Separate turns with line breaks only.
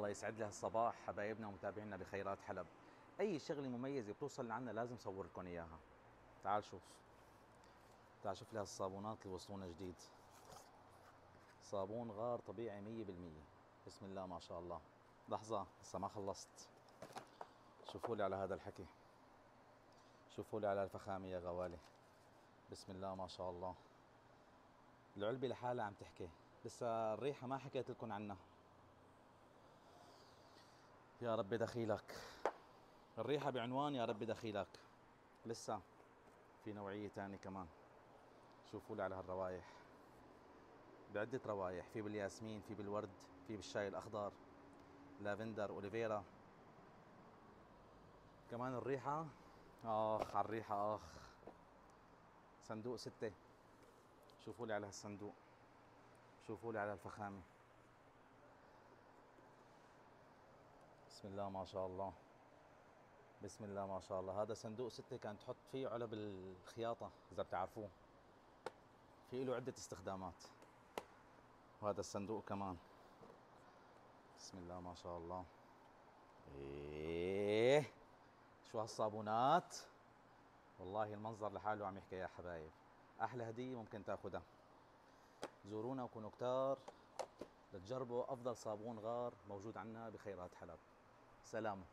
الله يسعد لي هالصباح حبايبنا ومتابعينا بخيرات حلب. اي شغله مميزه بتوصل لعنا لازم صور لكم اياها. تعال شوف، تعال شوف لي هالصابونات اللي وصلونا جديد. صابون غار طبيعي 100%. بسم الله ما شاء الله. لحظه لسه ما خلصت. شوفوا لي على هذا الحكي، شوفوا لي على الفخامه يا غوالي. بسم الله ما شاء الله. العلبه لحالها عم تحكي، لسه الريحه ما حكيت لكم عنها. يا ربي دخيلك، الريحة بعنوان يا ربي دخيلك. لسه في نوعية تانية كمان. شوفوا لي على هالروايح، بعدة روايح، في بالياسمين، في بالورد، في بالشاي الأخضر، لافندر، أوليفيرا. كمان الريحة، آخ على الريحة آخ. صندوق 6. شوفوا لي على هالصندوق، شوفوا لي على الفخامة. بسم الله ما شاء الله، بسم الله ما شاء الله. هذا صندوق 6 كان تحط فيه علب الخياطة إذا بتعرفوه، في له عدة استخدامات. وهذا الصندوق كمان. بسم الله ما شاء الله. ايه شو هالصابونات، والله المنظر لحاله عم يحكي يا حبايب. احلى هدية ممكن تاخدها. زورونا وكونوا كتار لتجربوا افضل صابون غار موجود عنا بخيرات حلب. سلام.